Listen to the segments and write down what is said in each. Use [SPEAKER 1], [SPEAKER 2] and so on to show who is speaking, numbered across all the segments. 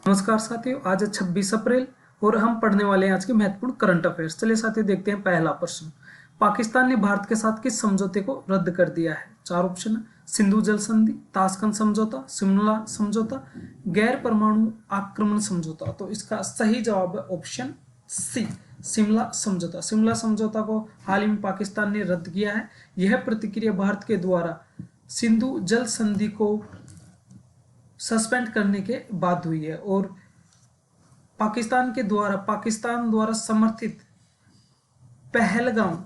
[SPEAKER 1] नमस्कार साथियों, आज है 26 अप्रैल और हम पढ़ने वाले हैं आज के महत्वपूर्ण करंट अफेयर्स। चलिए साथियों, देखते हैं पहला प्रश्न। पाकिस्तान ने भारत के साथ किस समझौते को रद्द कर दिया है? चार ऑप्शन है। सिंधु जल संधि, ताशकंद समझौता, शिमला समझौता, गैर परमाणु आक्रमण समझौता। तो इसका सही जवाब है ऑप्शन सी, शिमला समझौता। शिमला समझौता को हाल ही में पाकिस्तान ने रद्द किया है। यह प्रतिक्रिया भारत के द्वारा सिंधु जल संधि को सस्पेंड करने के बाद हुई है और पाकिस्तान द्वारा समर्थित पहलगाम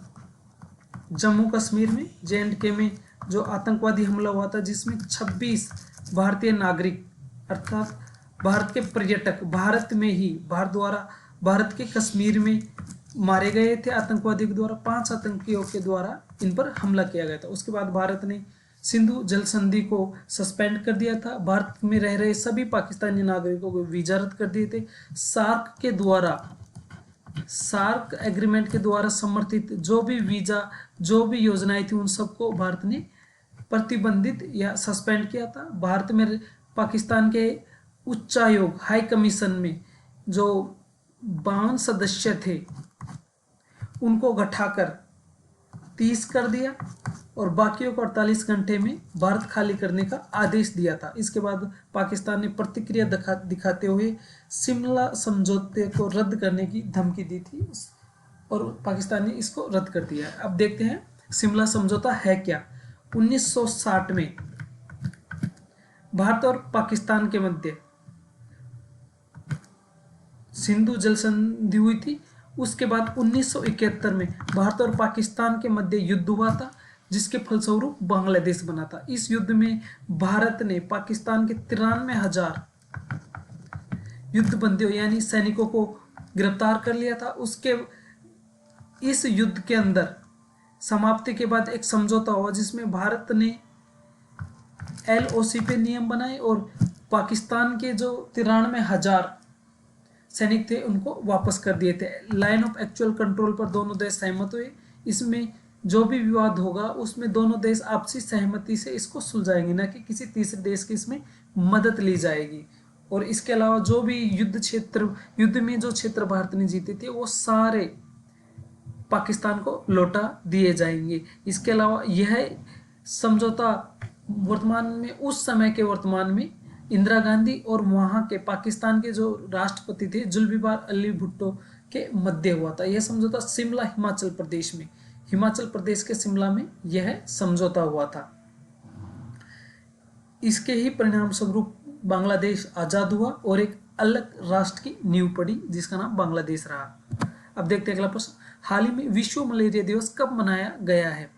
[SPEAKER 1] जम्मू कश्मीर में JNK में जो आतंकवादी हमला हुआ था, जिसमें 26 भारतीय नागरिक अर्थात भारत के पर्यटक भारत के कश्मीर में मारे गए थे आतंकवादियों के द्वारा। 5 आतंकियों के द्वारा इन पर हमला किया गया था। उसके बाद भारत ने सिंधु जल संधि को सस्पेंड कर दिया था। भारत में रह रहे सभी पाकिस्तानी नागरिकों को वीजा रद्द कर दिए थे। सार्क एग्रीमेंट के द्वारा समर्थित जो भी योजनाएं थी, उन सबको भारत ने प्रतिबंधित या सस्पेंड किया था। भारत में पाकिस्तान के उच्चायोग हाई कमीशन में जो 52 सदस्य थे, उनको घटाकर 30 कर दिया और बाकियों को 48 घंटे में भारत खाली करने का आदेश दिया था। इसके बाद पाकिस्तान ने प्रतिक्रिया दिखाते हुए शिमला समझौते को रद्द करने की धमकी दी थी और पाकिस्तान ने इसको रद्द कर दिया है। अब देखते हैं शिमला समझौता है क्या। 1960 में भारत और पाकिस्तान के मध्य सिंधु जल संधि हुई थी। उसके बाद 1971 में भारत और पाकिस्तान के मध्य युद्ध हुआ था, जिसके फलस्वरूप बांग्लादेश बना था। इस युद्ध में भारत ने पाकिस्तान के 93,000 युद्धबंदियों यानी सैनिकों को गिरफ्तार कर लिया था। इस युद्ध के अंदर समाप्ति के बाद एक समझौता हुआ, जिसमें भारत ने LOC पे नियम बनाए और पाकिस्तान के जो 93,000 सैनिक थे, उनको वापस कर दिए थे। लाइन ऑफ एक्चुअल कंट्रोल पर दोनों देश सहमत हुए। इसमें जो भी विवाद होगा, उसमें दोनों देश आपसी सहमति से इसको सुलझाएंगे, ना कि किसी तीसरे देश की इसमें मदद ली जाएगी। और इसके अलावा जो भी युद्ध में जो क्षेत्र भारत ने जीते थे, वो सारे पाकिस्तान को लौटा दिए जाएंगे। इसके अलावा यह समझौता उस समय के वर्तमान में इंदिरा गांधी और वहां के पाकिस्तान के जो राष्ट्रपति थे जुल्फिकार अली भुट्टो के मध्य हुआ था। यह समझौता हिमाचल प्रदेश के शिमला में यह समझौता हुआ था। इसके ही परिणाम स्वरूप बांग्लादेश आजाद हुआ और एक अलग राष्ट्र की नींव पड़ी, जिसका नाम बांग्लादेश रहा। अब देखते हैं अगला प्रश्न। हाल ही में विश्व मलेरिया दिवस कब मनाया गया है?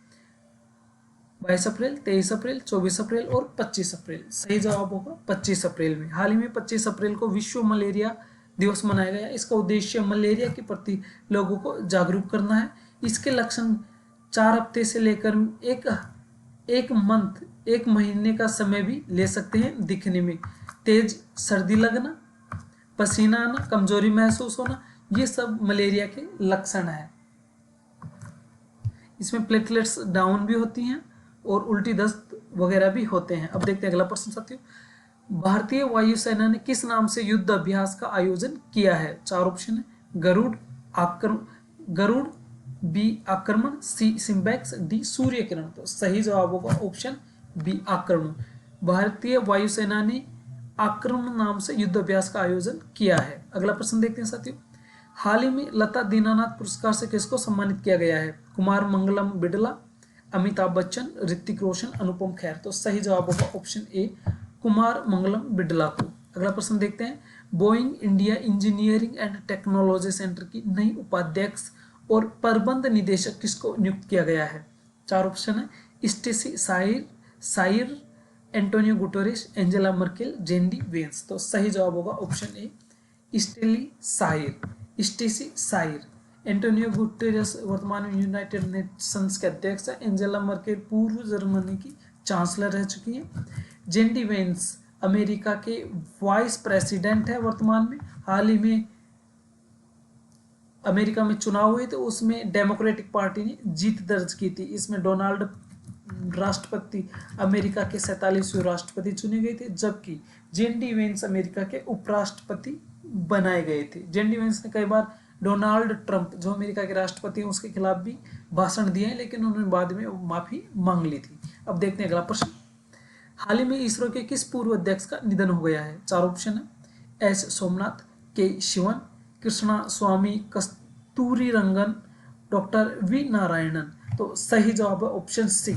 [SPEAKER 1] 22 अप्रैल, 23 अप्रैल, 24 अप्रैल और 25 अप्रैल। सही जवाब होगा 25 अप्रैल में। हाल ही में 25 अप्रैल को विश्व मलेरिया दिवस मनाया गया। इसका उद्देश्य मलेरिया के प्रति लोगों को जागरूक करना है। इसके लक्षण 4 हफ्ते से लेकर एक महीने का समय भी ले सकते हैं दिखने में। तेज सर्दी लगना, पसीना आना, कमजोरी महसूस होना, ये सब मलेरिया के लक्षण है। इसमें प्लेटलेट्स डाउन भी होती हैं और उल्टी दस्त वगैरह भी होते हैं। अब देखते हैं अगला प्रश्न साथियों। भारतीय वायुसेना ने किस नाम से युद्ध अभ्यास का आयोजन किया है? 4 ऑप्शन है। गरुड़, B आक्रमण, C SIMBEX, D Surya Kiran. तो सही जवाब होगा ऑप्शन B आक्रमण। भारतीय वायुसेना ने आक्रमण नाम से युद्ध अभ्यास का आयोजन किया है। अगला प्रश्न देखते हैं साथियों। हाल ही में लता दीनानाथ पुरस्कार से किसको सम्मानित किया गया है? कुमार मंगलम बिड़ला, अमिताभ बच्चन, ऋतिक रोशन, अनुपम खेर। तो सही जवाब होगा ऑप्शन A कुमार मंगलम बिड़ला को। अगला प्रश्न देखते हैं। Boeing India engineering and technology centre की नई उपाध्यक्ष और प्रबंध निदेशक किसको नियुक्त किया गया है? 4 ऑप्शन है। Stacy Sayer, Antonio Guterres, Angela Merkel, JD Vance. तो सही जवाब होगा option A Stacy Sayer. Antonio Guterres वर्तमान में यूनाइटेड नेशंस के अध्यक्ष है। एंजेला मर्केल पूर्व जर्मनी की चांसलर रह चुकी है। जेंडी वेंस अमेरिका के वाइस प्रेसिडेंट है वर्तमान में। हाल ही में अमेरिका में चुनाव हुए थे, उसमें डेमोक्रेटिक पार्टी ने जीत दर्ज की थी। इसमें डोनाल्ड राष्ट्रपति अमेरिका के 47वें राष्ट्रपति चुने गए थे, जबकि जे.डी. वेंस अमेरिका के उपराष्ट्रपति बनाए गए थे। जे.डी. वेंस ने कई बार डोनाल्ड ट्रंप जो अमेरिका के राष्ट्रपति हैं उसके खिलाफ भी भाषण दिए हैं, लेकिन उन्होंने बाद में माफी मांग ली थी। अब देखते हैं अगला प्रश्न। हाल ही में इसरो के किस पूर्व अध्यक्ष का निधन हो गया है? 4 ऑप्शन है। एस सोमनाथ, के शिवन, कृष्णा स्वामी कस्तूरीरंगन, डॉक्टर वी नारायणन। तो सही जवाब है ऑप्शन सी,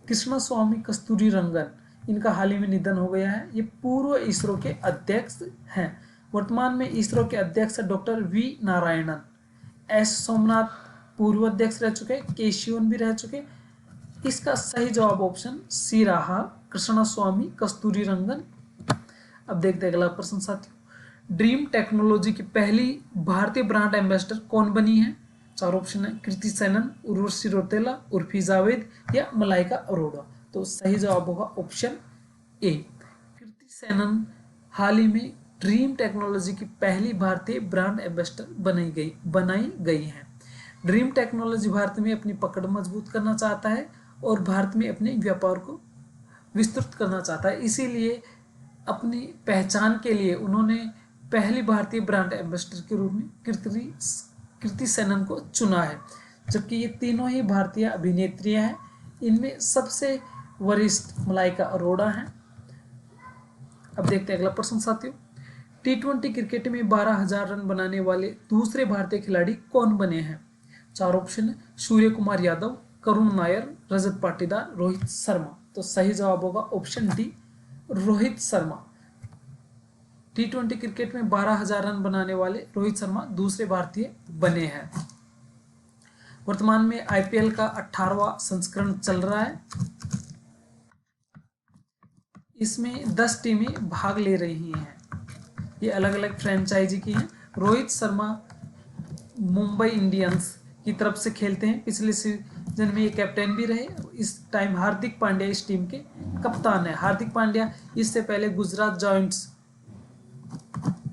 [SPEAKER 1] कृष्णा स्वामी कस्तूरीरंगन। इनका हाल ही में निधन हो गया है। ये पूर्व इसरो के अध्यक्ष हैं। वर्तमान में इसरो के अध्यक्ष doctor V Narayanan. S Somnath पूर्व अध्यक्ष रह चुके, के शिवन भी रह चुके। इसका सही जवाब ऑप्शन सी रहा, कृष्णा स्वामी कस्तूरीरंगन। अब देखते हैं अगला प्रश्न साथियों। ड्रीम टेक्नोलॉजी की पहली भारतीय ब्रांड एम्बेसडर कौन बनी है? 4 ऑप्शन है। कृति सेनन, उर्वशी रौतेला, उर्फी जावेद या मलाइका अरोड़ा। तो सही जवाब होगा ऑप्शन ए, कृति सेनन हाल ही में ड्रीम टेक्नोलॉजी की पहली भारतीय ब्रांड एम्बेसडर बनाई गई है। ड्रीम टेक्नोलॉजी भारत में अपनी पकड़ मजबूत करना चाहता है और भारत में अपने व्यापार को विस्तृत करना चाहता है। इसीलिए अपनी पहचान के लिए उन्होंने पहली भारतीय ब्रांड एम्बेसडर के रूप में कृति सेनन को चुना है। जबकि ये तीनों ही भारतीय अभिनेत्रियां हैं। इनमें सबसे वरिष्ठ मलाइका अरोड़ा हैं। अब देखते हैं अगला प्रश्न साथियों। T20 क्रिकेट में 12,000 रन बनाने वाले दूसरे भारतीय खिलाड़ी कौन बने हैं? 4 ऑप्शन है। सूर्य कुमार यादव, करुण नायर, रजत पाटीदार, रोहित शर्मा। तो सही जवाब होगा option D, Rohit Sharma. T20 cricket में 12,000 रन बनाने वाले रोहित शर्मा दूसरे भारतीय बने हैं। वर्तमान में आईपीएल का 18वां संस्करण चल रहा है। इसमें 10 टीमें भाग ले रही हैं। ये अलग अलग फ्रेंचाइजी की हैं। रोहित शर्मा मुंबई इंडियंस की तरफ से खेलते हैं। पिछले सीजन में ये कैप्टन भी रहे। इस टाइम हार्दिक पांड्या इस टीम के कप्तान है। हार्दिक पांड्या इससे पहले गुजरात जायंट्स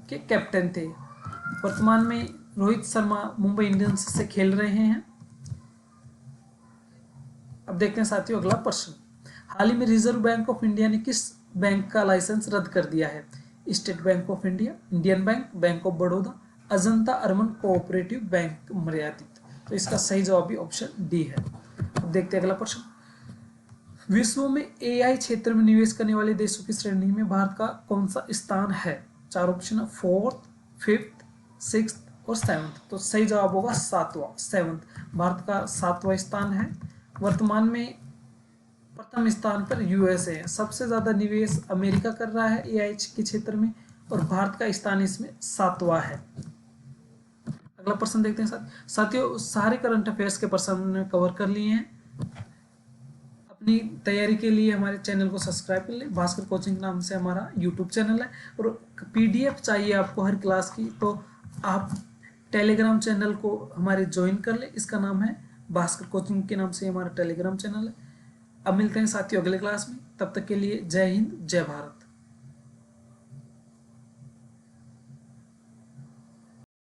[SPEAKER 1] के कैप्टन थे। वर्तमान में रोहित शर्मा मुंबई इंडियंस से खेल रहे हैं। अब देखते हैं साथियों अगला प्रश्न। हाल ही में रिजर्व बैंक ऑफ इंडिया ने किस बैंक का लाइसेंस रद्द कर दिया है? State bank of India, Indian bank, bank of Baroda, Ajanta urban cooperative bank मर्यादित। तो इसका सही जवाब भी ऑप्शन डी है। अब देखते हैं अगला प्रश्न। विश्व में एआई क्षेत्र में निवेश करने वाले देशों की श्रेणी में भारत का कौन सा स्थान है? 4 ऑप्शन है। 4th, 5th, 6th और 7th। तो सही जवाब होगा 7वां। भारत का 7वां स्थान है। वर्तमान में प्रथम स्थान पर यूएसए है। सबसे ज्यादा निवेश अमेरिका कर रहा है एआई के क्षेत्र में और भारत का स्थान इसमें 7वां है। अगला प्रश्न देखते हैं साथियों। सारे करंट अफेयर्स के प्रश्न हमने कवर कर लिए हैं। अपनी तैयारी के लिए हमारे चैनल को सब्सक्राइब कर ले। भास्कर कोचिंग नाम से हमारा यूट्यूब चैनल है। और पीडीएफ चाहिए आपको हर क्लास की तो आप टेलीग्राम चैनल को हमारे ज्वाइन कर ले। इसका नाम है भास्कर कोचिंग के नाम से हमारा टेलीग्राम चैनल है। अब मिलते हैं साथियों अगले क्लास में। तब तक के लिए जय हिंद, जय भारत।